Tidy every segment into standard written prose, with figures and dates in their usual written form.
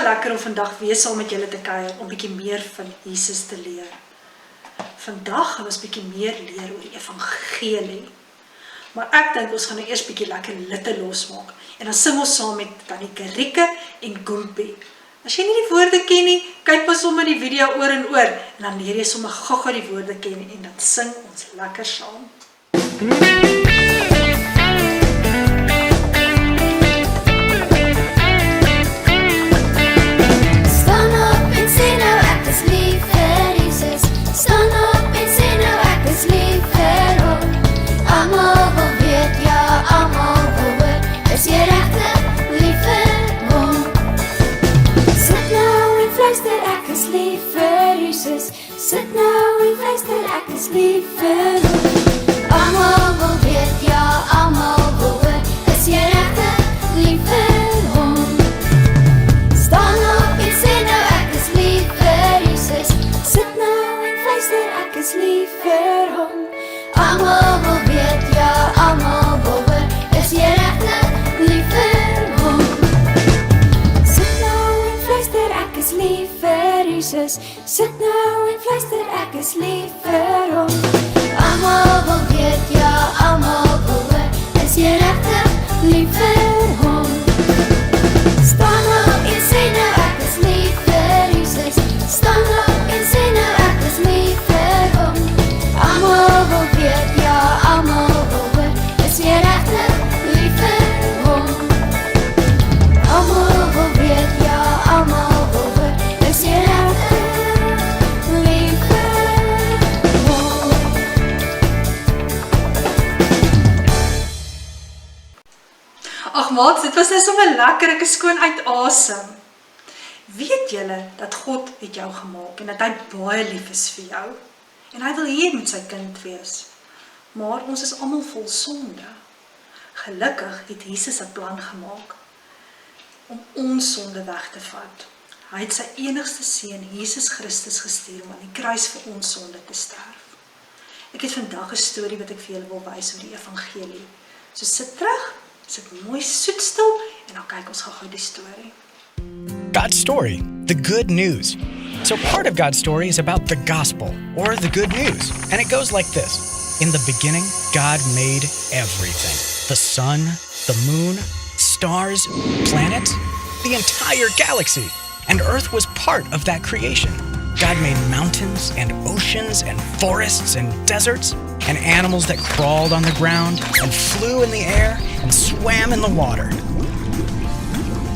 lekker om vandag weer saam met julle te kuier om bietjie meer van Jesus te leer. Vandag gaan ons bietjie meer leer oor die evangelie. Maar ek dink ons gaan nou eers bietjie lekker litte losmaak. En dan sing ons saam met Tannie Karike en Goempie. As jy nie die woorde ken nie, kyk maar sommer die video oor en oor. En dan leer jy sommer gou-gou die woorde ken en dan sing ons lekker saam. Sit nou en luister, ek is lief vir hom. Almal wil weet, ja, almal wil hoor, is jy regtig lief vir hom? Staan op en sê nou, ek is lief vir Jesus. Sit nou en luister, ek is lief vir hom. Almal wil weet, ja, almal wil hoor, is jy regtig lief vir hom? Sit nou en luister, ek is lief vir Jesus. Sit nou en fluister, ek is lief vir hom. Almal wil weet, ja, almal wil hoor, is jy regtig lief vir hom? Staan op en sê nou, ek is lief vir Jesus. Staan op en sê nou, ek is lief vir hom. Almal wil weet, ja, almal wil hoor, is jy regtig lief vir hom? Almal wil weet, ja, almal wil hoor, is jy regtig Ag maat, dit was nou sommer lekker, ek is skoon uit asem. Weet julle dat God het jou gemaak en dat hy baie lief is vir jou? En hy wil hê jy moet sy kind wees. Maar ons is almal vol sonde. Gelukkig het Jesus 'n plan gemaak om ons sonde weg te vat. Hy het sy enigste seun, Jesus Christus, gestuur om aan die kruis vir ons sonde te sterf. Ek het vandag 'n storie wat ek vir julle wil wys oor die evangelie. So sit terug, sit mooi soet stil en dan kyk ons gou-gou die storie. God's story, the good news. So part of God's story is about the gospel, or the good news. And it goes like this. In the beginning, God made everything. The sun, the moon, stars, planets, the entire galaxy. And Earth was part of that creation. God made mountains and oceans and forests and deserts and animals that crawled on the ground and flew in the air and swam in the water.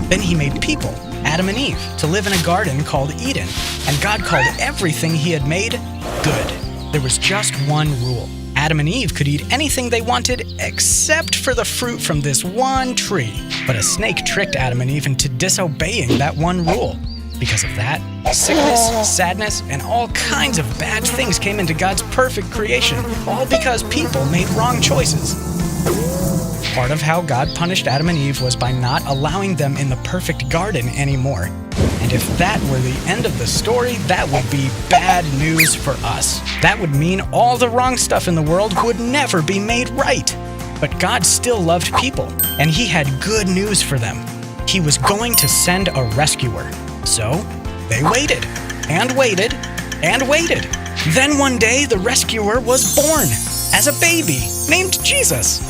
Then he made people, Adam and Eve, to live in a garden called Eden, and God called everything he had made good. There was just one rule. Adam and Eve could eat anything they wanted except for the fruit from this one tree. But a snake tricked Adam and Eve into disobeying that one rule. Because of that, sickness, sadness, and all kinds of bad things came into God's perfect creation, all because people made wrong choices. Part of how God punished Adam and Eve was by not allowing them in the perfect garden anymore. And if that were the end of the story, that would be bad news for us. That would mean all the wrong stuff in the world would never be made right. But God still loved people, and he had good news for them. He was going to send a rescuer. So they waited, and waited, and waited. Then one day, the rescuer was born as a baby named Jesus.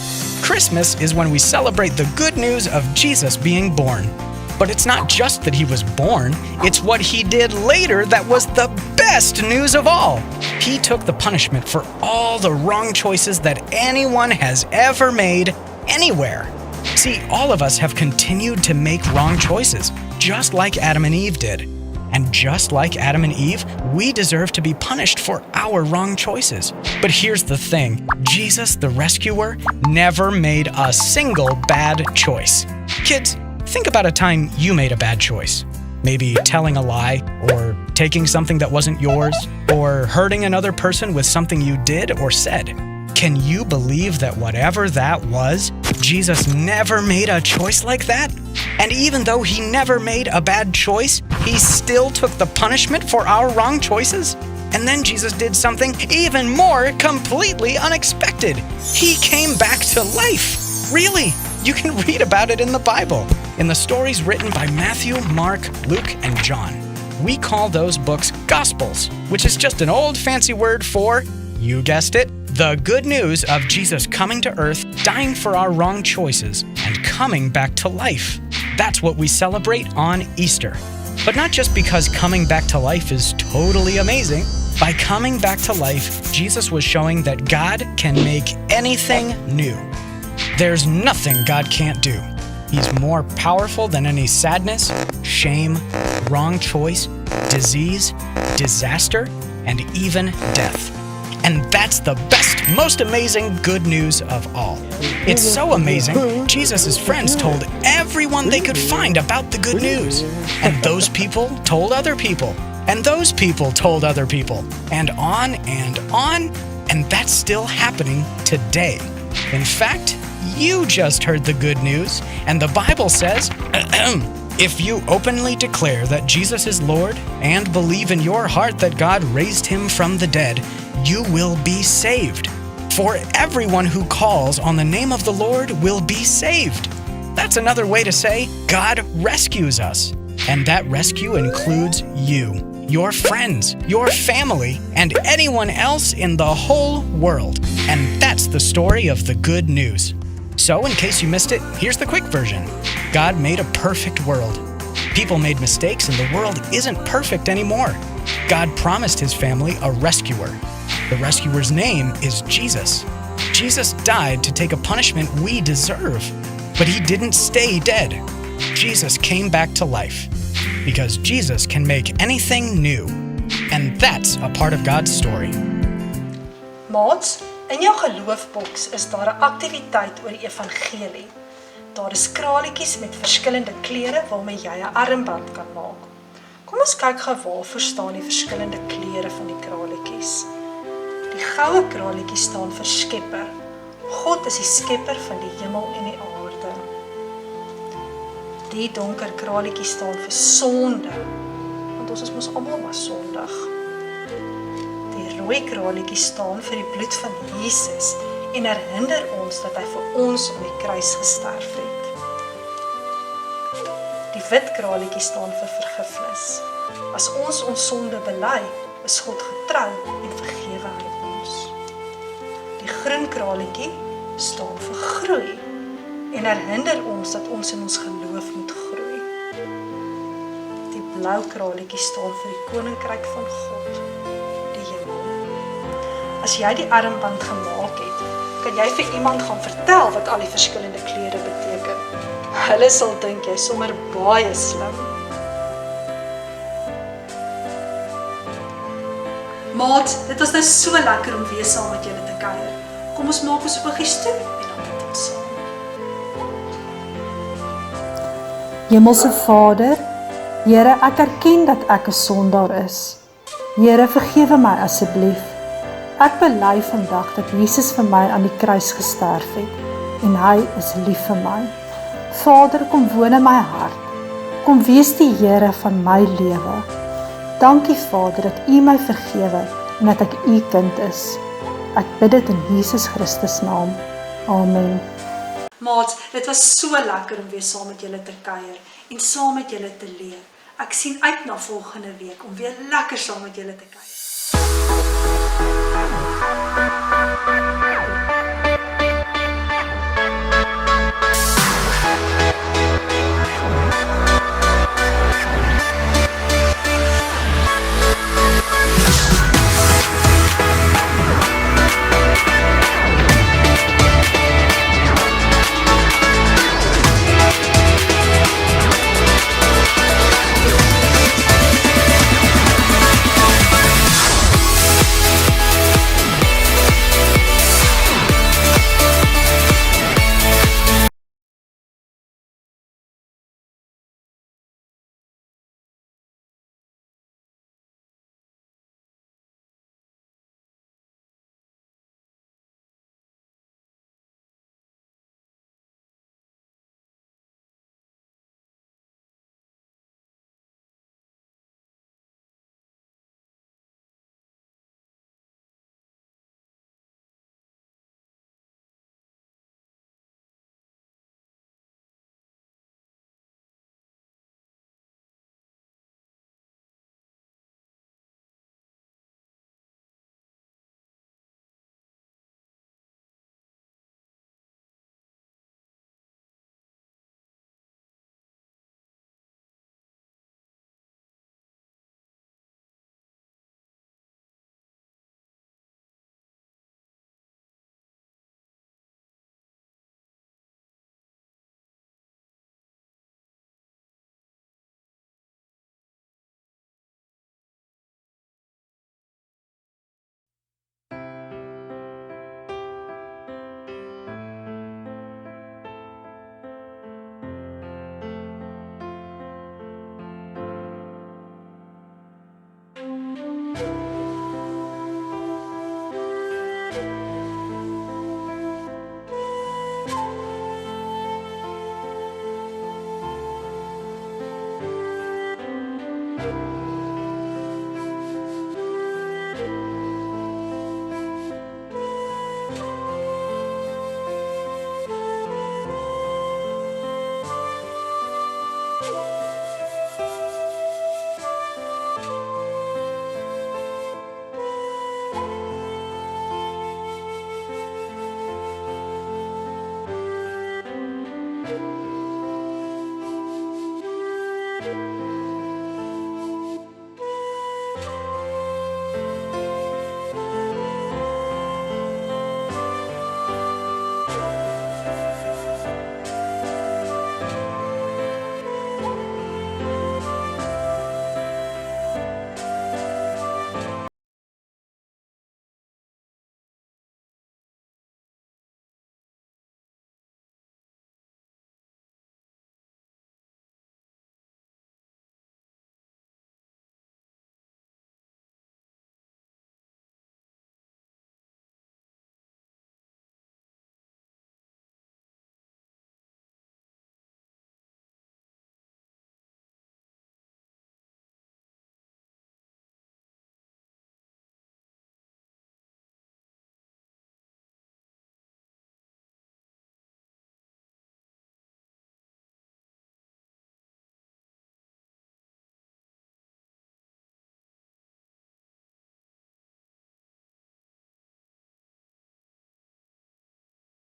Christmas is when we celebrate the good news of Jesus being born. But it's not just that he was born, it's what he did later that was the best news of all. He took the punishment for all the wrong choices that anyone has ever made anywhere. See, all of us have continued to make wrong choices, just like Adam and Eve did. And just like Adam and Eve, we deserve to be punished for our wrong choices. But here's the thing, Jesus, the rescuer, never made a single bad choice. Kids, think about a time you made a bad choice. Maybe telling a lie, or taking something that wasn't yours, or hurting another person with something you did or said. Can you believe that whatever that was, Jesus never made a choice like that? And even though he never made a bad choice, he still took the punishment for our wrong choices? And then Jesus did something even more completely unexpected. He came back to life. Really, you can read about it in the Bible. in the stories written by Matthew, Mark, Luke, and John. We call those books Gospels, which is just an old fancy word for, you guessed it, the good news of Jesus coming to earth, dying for our wrong choices, and coming back to life. That's what we celebrate on Easter. But not just because coming back to life is totally amazing. By coming back to life, Jesus was showing that God can make anything new. There's nothing God can't do. He's more powerful than any sadness, shame, wrong choice, disease, disaster, and even death. And that's the best, most amazing good news of all. It's so amazing, Jesus' friends told everyone they could find about the good news. And those people told other people. And those people told other people. And on, and that's still happening today. In fact, you just heard the good news, and the Bible says, if you openly declare that Jesus is Lord and believe in your heart that God raised him from the dead, you will be saved. For everyone who calls on the name of the Lord will be saved. That's another way to say God rescues us. And that rescue includes you, your friends, your family, and anyone else in the whole world. And that's the story of the good news. So, in case you missed it, here's the quick version. God made a perfect world. People made mistakes and the world isn't perfect anymore. God promised his family a rescuer. The rescuer's name is Jesus. Jesus died to take a punishment we deserve, but he didn't stay dead. Jesus came back to life because Jesus can make anything new. And that's a part of God's story. Maats, in jou geloofboks is daar 'n aktiwiteit oor die evangelie. Daar is kraletjies met verskillende kleure waarmee jy 'n armband kan maak. Kom ons kyk gou waarvoor staan die verskillende kleure van die kraletjies. Die goue kraletjie staan vir Skepper. God is die skepper van die hemel en die aarde. Die donker kraletjie staan vir sonde, want ons is mos almal maar sondig. Die rooi kraletjie staan vir die bloed van Jesus en herinner ons dat hy vir ons op die kruis gesterf het. Die wit kraletjie staan vir vergifnis. As ons ons sonde bely, is God getrou en vergewe hy ons. Die groen kraletjie staan vir groei en herinner ons dat ons in ons geloof moet groei. Die blou kraletjie staan vir die koninkryk van God, die hemel. As jy die armband gemaak het, kan jy vir iemand gaan vertel wat al die verskillende kleure beteken. Hulle sal dink jy sommer baie slim. Maat, dit was nou so lekker om weer saam met julle te kuier. Kom ons maak ons oogies toe en dan bid ons saam. Hemelse Vader, Here, ek erken dat ek 'n sondaar is. Here, vergewe my asseblief. Ek bely vandag dat Jesus vir my aan die kruis gesterf het en hy is lief vir my. Vader, kom woon in my hart. Kom wees die Here van my lewe. Dankie Vader dat U my vergewe en dat ek U kind is. Ek bid dit in Jesus Christus naam. Amen. Maats, dit was so lekker om weer saam met julle te kuier en saam met julle te leer. Ek sien uit na volgende week om weer lekker saam met julle te kuier.